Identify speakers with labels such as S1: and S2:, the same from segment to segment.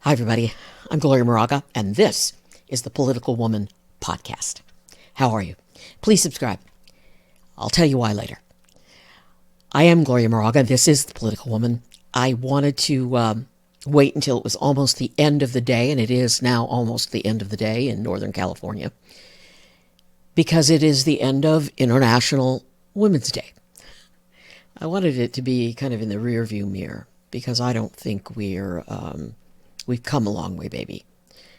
S1: Hi, everybody. I'm Gloria Moraga, and this is the Political Woman Podcast. How are you? Please subscribe. I'll tell you why later. I am Gloria Moraga. This is the Political Woman. I wanted to wait until it was almost the end of the day, and it is now almost the end of the day in Northern California, because it is the end of International Women's Day. I wanted it to be kind of in the rearview mirror, because I don't think we've come a long way, baby.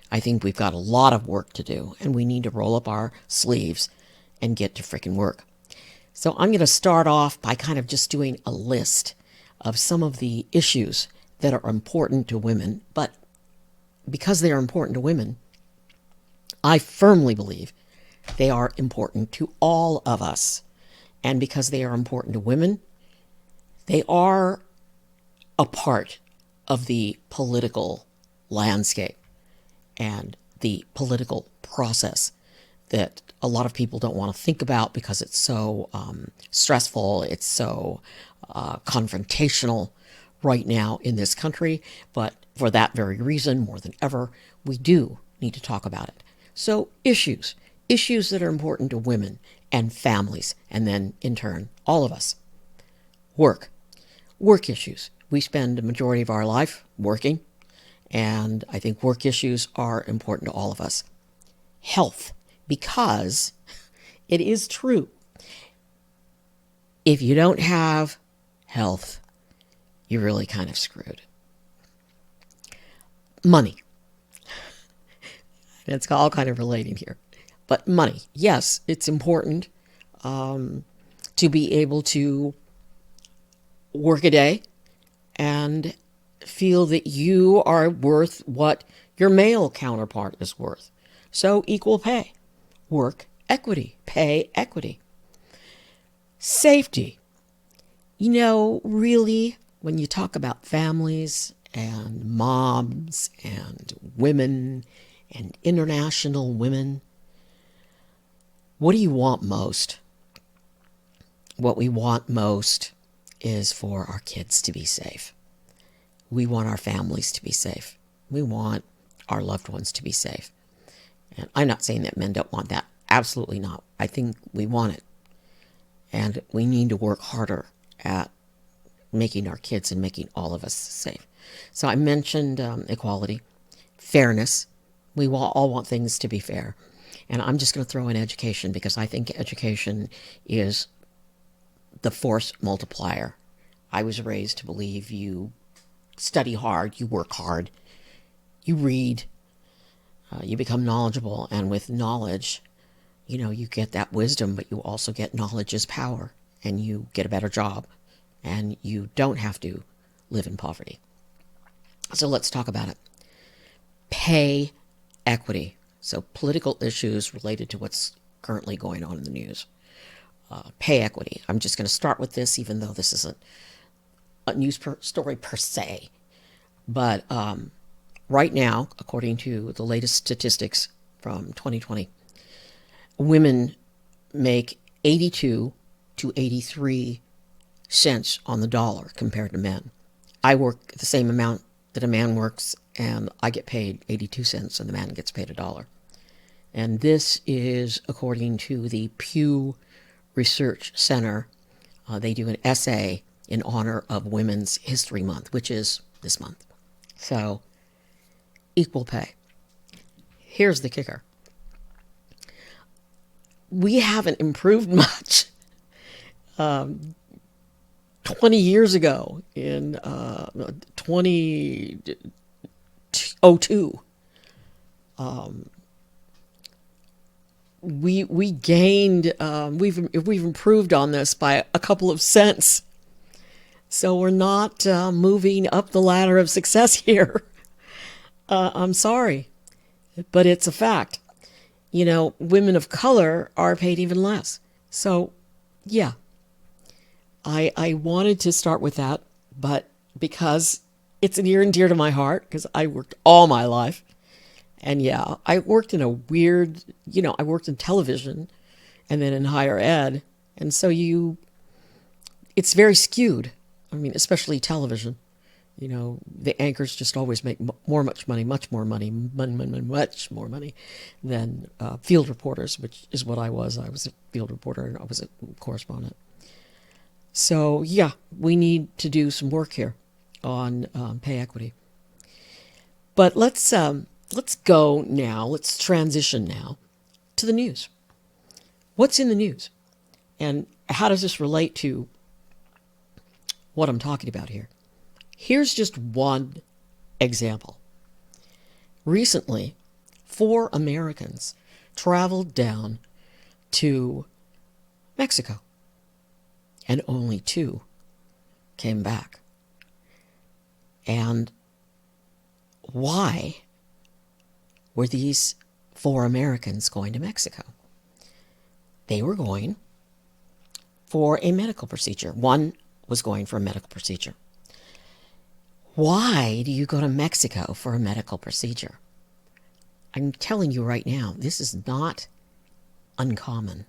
S1: I think we've got a lot of work to do, and we need to roll up our sleeves and get to frickin' work. So I'm going to start off by kind of just doing a list of some of the issues that are important to women, but because they are important to women, I firmly believe they are important to all of us. And because they are important to women, they are a part of the political landscape and the political process that a lot of people don't want to think about because it's so stressful, it's so confrontational right now in this country. But for that very reason, more than ever, we do need to talk about it. So issues that are important to women and families, and then in turn, all of us. Work issues. We spend the majority of our life working, and I think work issues are important to all of us. Health, because it is true. If you don't have health, you're really kind of screwed. Money. It's all kind of relating here. But money, yes, it's important to be able to work a day and feel that you are worth what your male counterpart is worth. So equal pay, work equity, pay equity. Safety. Really, when you talk about families and moms and women and international women, what do you want most? What we want most is for our kids to be safe. We want our families to be safe. We want our loved ones to be safe. And I'm not saying that men don't want that. Absolutely not. I think we want it. And we need to work harder at making our kids and making all of us safe. So I mentioned equality, fairness. We all want things to be fair. And I'm just going to throw in education, because I think education is the force multiplier. I was raised to believe you study hard, you work hard, you read, you become knowledgeable, and with knowledge, you get that wisdom, but you also get knowledge is power, and you get a better job, and you don't have to live in poverty. So let's talk about it. Pay equity. So political issues related to what's currently going on in the news. Pay equity. I'm just going to start with this, even though this isn't a news story per se. But right now, according to the latest statistics from 2020, women make 82 to 83 cents on the dollar compared to men. I work the same amount that a man works, and I get paid 82 cents, and the man gets paid $1. And this is according to the Pew Research Center. They do an essay in honor of Women's History Month, which is this month. So, equal pay. Here's the kicker. We haven't improved much. 20 years ago, in 2002, we gained, we've improved on this by a couple of cents. So we're not moving up the ladder of success here. I'm sorry, but it's a fact. Women of color are paid even less. So, yeah, I wanted to start with that, but because it's near and dear to my heart, because I worked all my life. And yeah, I worked in a weird, I worked in television and then in higher ed. And so it's very skewed. I mean, especially television. You know, the anchors just always make much money, much more money, much more money than field reporters, which is what I was. I was a field reporter and I was a correspondent. So yeah, we need to do some work here on pay equity. But let's go now. Let's transition now to the news. What's in the news, and how does this relate to what I'm talking about here? Here's just one example. Recently, 4 Americans traveled down to Mexico, and only 2 came back. And why were these 4 Americans going to Mexico? They were going for a medical procedure. One was going for a medical procedure. Why do you go to Mexico for a medical procedure? I'm telling you right now, this is not uncommon.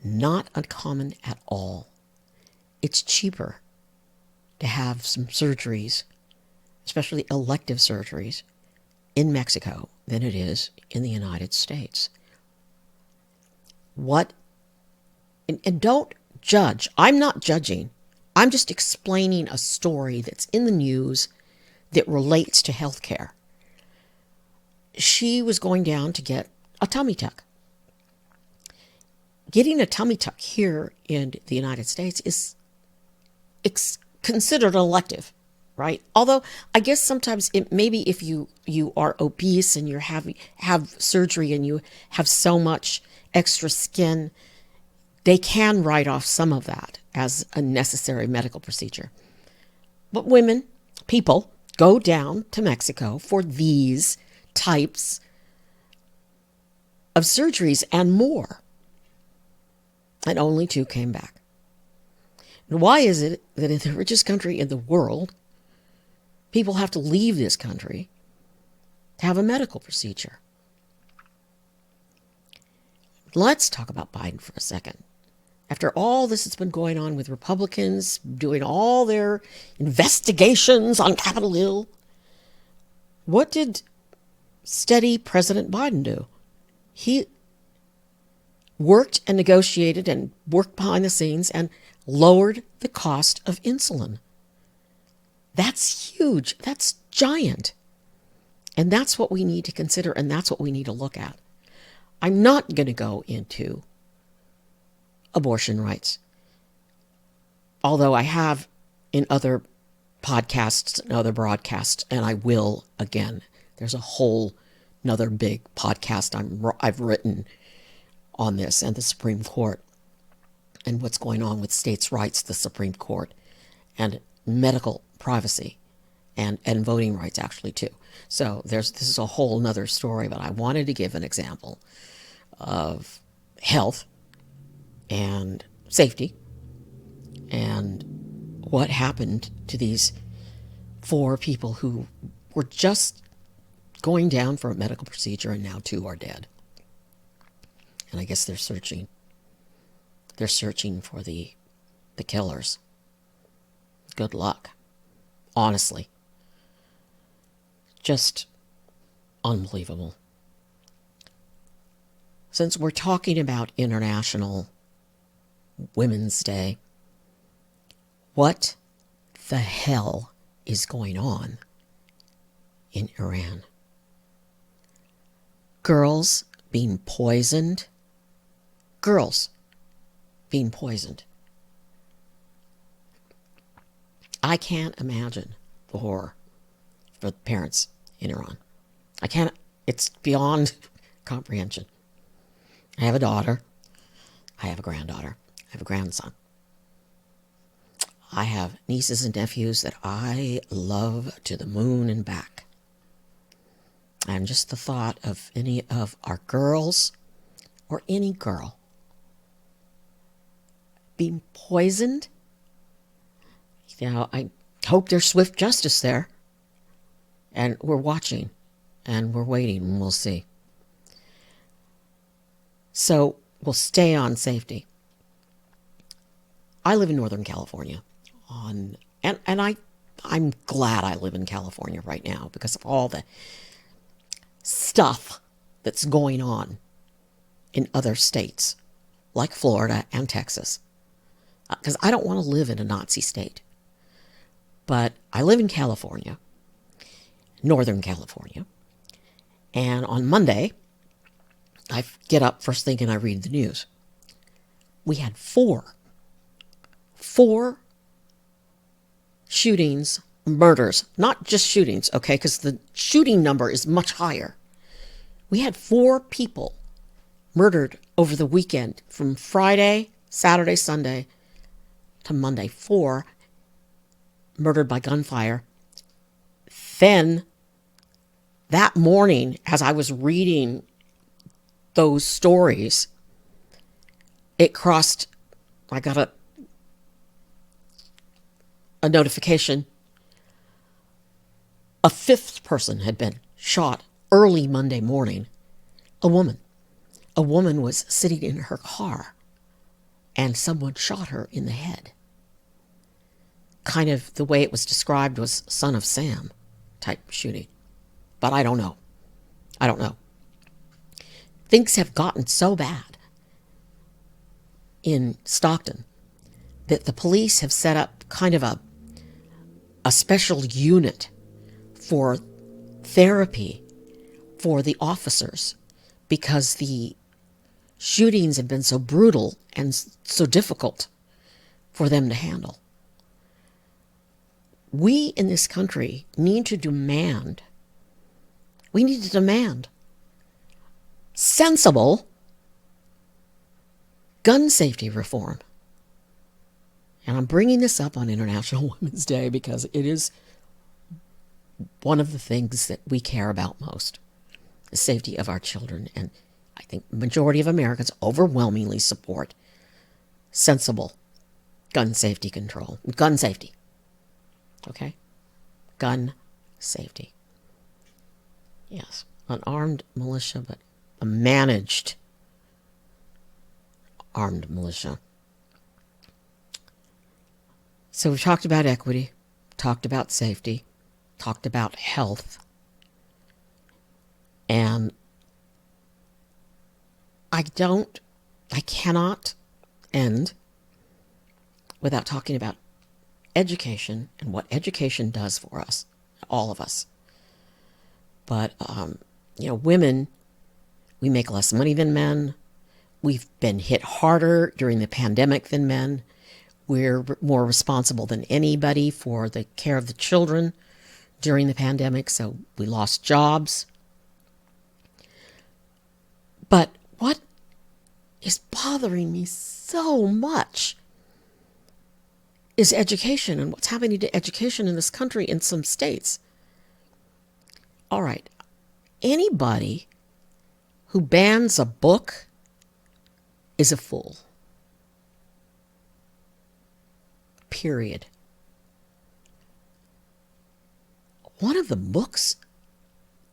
S1: Not uncommon at all. It's cheaper to have some surgeries, especially elective surgeries, in Mexico than it is in the United States. And don't judge. I'm not judging. I'm just explaining a story that's in the news that relates to healthcare. She was going down to get a tummy tuck. Getting a tummy tuck here in the United States is considered elective, right? Although I guess sometimes maybe if you are obese and you have surgery and you have so much extra skin, they can write off some of that as a necessary medical procedure. But people go down to Mexico for these types of surgeries and more. And only 2 came back. And why is it that in the richest country in the world, people have to leave this country to have a medical procedure? Let's talk about Biden for a second. After all this that's been going on with Republicans doing all their investigations on Capitol Hill, what did steady President Biden do? He worked and negotiated and worked behind the scenes and lowered the cost of insulin. That's huge. That's giant. And that's what we need to consider, and that's what we need to look at. I'm not going to go into abortion rights, although I have in other podcasts and other broadcasts, and I will again. There's a whole another big podcast I've written on this and the Supreme Court and what's going on with states' rights, the Supreme Court, and medical privacy and voting rights actually too. So this is a whole nother story, but I wanted to give an example of health and safety and what happened to these 4 people who were just going down for a medical procedure, and now 2 are dead. And I guess they're searching for the killers. Good luck. Honestly. Just unbelievable. Since we're talking about International Women's Day, what the hell is going on in Iran? Girls being poisoned. Girls being poisoned. I can't imagine the horror for the parents in Iran. I can't. It's beyond comprehension. I have a daughter. I have a granddaughter. I have a grandson. I have nieces and nephews that I love to the moon and back. And just the thought of any of our girls or any girl being poisoned, I hope there's swift justice there. And we're watching and we're waiting and we'll see. So we'll stay on safety. I live in Northern California and I I'm glad I live in California right now because of all the stuff that's going on in other states like Florida and Texas. Because I don't want to live in a Nazi state. But I live in California, Northern California. And on Monday, I get up first thing and I read the news. We had four shootings, murders, not just shootings, okay, because the shooting number is much higher. We had 4 people murdered over the weekend from Friday, Saturday, Sunday to Monday. 4 murdered by gunfire. Then that morning, as I was reading those stories, it crossed, I got a notification. A 5th person had been shot early Monday morning. A woman. A woman was sitting in her car and someone shot her in the head. Kind of the way it was described was Son of Sam type shooting. But I don't know. I don't know. Things have gotten so bad in Stockton that the police have set up kind of a special unit for therapy for the officers because the shootings have been so brutal and so difficult for them to handle. We in this country need to demand sensible gun safety reform. And I'm bringing this up on International Women's Day because it is one of the things that we care about most, the safety of our children. And I think the majority of Americans overwhelmingly support sensible gun safety control. Gun safety. Okay? Gun safety. Yes. Unarmed militia, but a managed armed militia. So we've talked about equity, talked about safety, talked about health, and I cannot end without talking about education and what education does for us, all of us. But, women, we make less money than men. We've been hit harder during the pandemic than men. We're more responsible than anybody for the care of the children during the pandemic, so we lost jobs. But what is bothering me so much is education and what's happening to education in this country in some states. All right, anybody who bans a book is a fool. Period. One of the books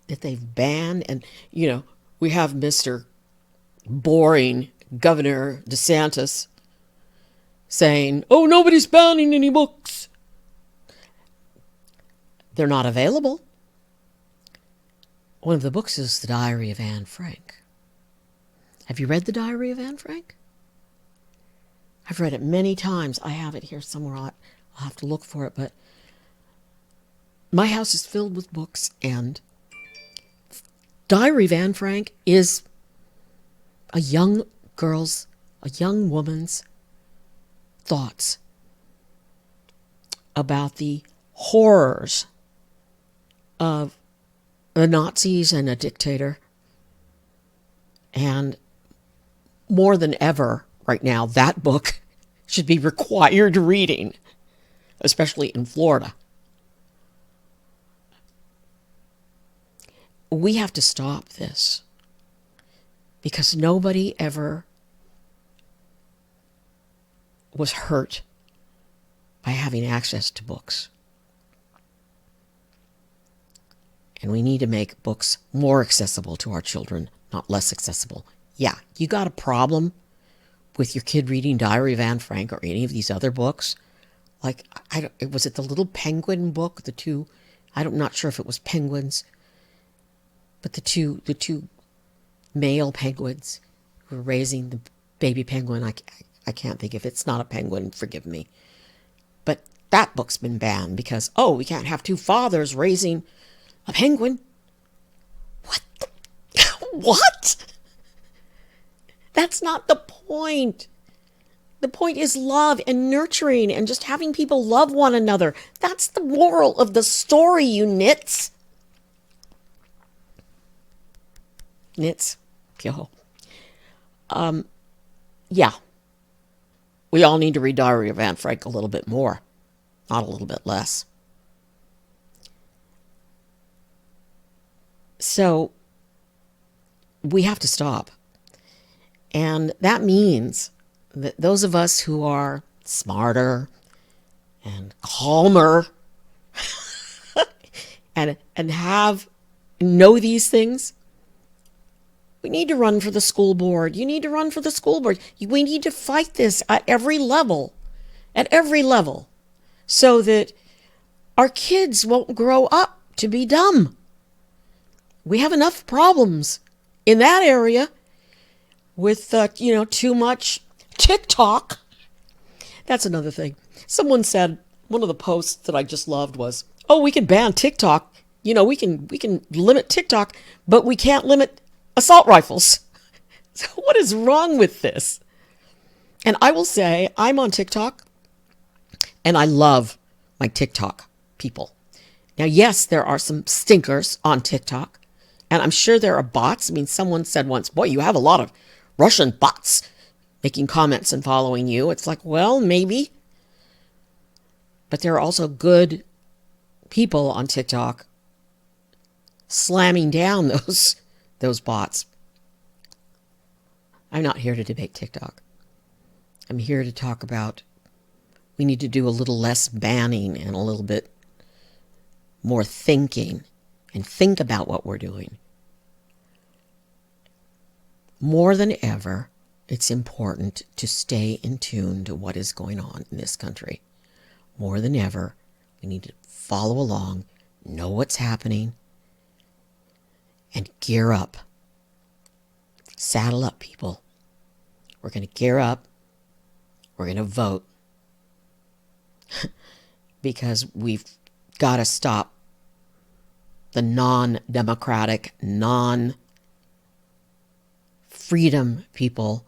S1: that they've banned, and, we have Mr. Boring Governor DeSantis saying, oh, nobody's banning any books. They're not available. One of the books is The Diary of Anne Frank. Have you read The Diary of Anne Frank? I've read it many times. I have it here somewhere. I'll have to look for it. But my house is filled with books, and Diary of Anne Frank is a young woman's thoughts about the horrors of the Nazis and a dictator. And more than ever, right now, that book should be required reading, especially in Florida. We have to stop this because nobody ever was hurt by having access to books. And we need to make books more accessible to our children, not less accessible. Yeah, you got a problem with your kid reading Diary of Anne Frank or any of these other books, Like, was it the little penguin book? I'm not sure if it was penguins, but the two male penguins who were raising the baby penguin. I can't think if it's not a penguin, forgive me. But that book's been banned because, we can't have two fathers raising a penguin. What? What? That's not the point. The point is love and nurturing and just having people love one another. That's the moral of the story, you nits. Nits. Yo. Yeah. We all need to read Diary of Anne Frank a little bit more, not a little bit less. So we have to stop. And that means that those of us who are smarter and calmer and know these things, we need to run for the school board. You need to run for the school board. We need to fight this at every level, so that our kids won't grow up to be dumb. We have enough problems in that area with, too much TikTok. That's another thing. Someone said, one of the posts that I just loved was, we can ban TikTok. We can limit TikTok, but we can't limit assault rifles. So what is wrong with this? And I will say, I'm on TikTok, and I love my TikTok people. Now, yes, there are some stinkers on TikTok, and I'm sure there are bots. I mean, someone said once, boy, you have a lot of Russian bots making comments and following you. It's like, well, maybe. But there are also good people on TikTok slamming down those bots. I'm not here to debate TikTok. I'm here to talk about we need to do a little less banning and a little bit more thinking and think about what we're doing. More than ever, it's important to stay in tune to what is going on in this country. More than ever, we need to follow along, know what's happening, and gear up. Saddle up, people. We're going to gear up. We're going to vote. Because we've got to stop the non-democratic, non-freedom people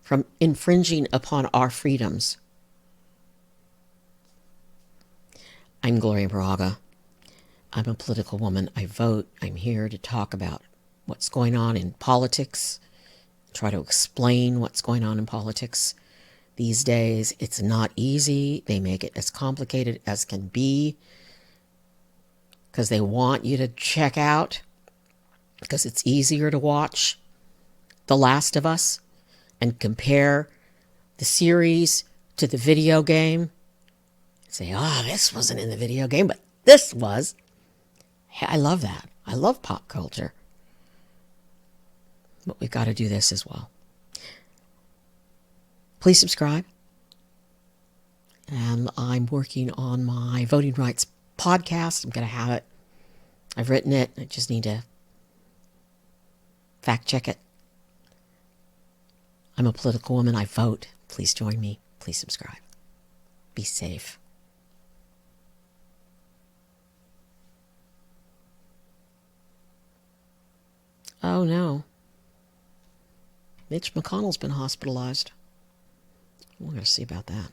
S1: from infringing upon our freedoms. I'm Gloria Moraga. I'm a political woman. I vote. I'm here to talk about what's going on in politics, try to explain what's going on in politics these days. It's not easy. They make it as complicated as can be because they want you to check out, because it's easier to watch The Last of Us and compare the series to the video game. Say, this wasn't in the video game, but this was. I love that. I love pop culture. But we've got to do this as well. Please subscribe. And I'm working on my voting rights podcast. I'm going to have it. I've written it. I just need to fact check it. I'm a political woman. I vote. Please join me. Please subscribe. Be safe. Oh no. Mitch McConnell's been hospitalized. We're going to see about that.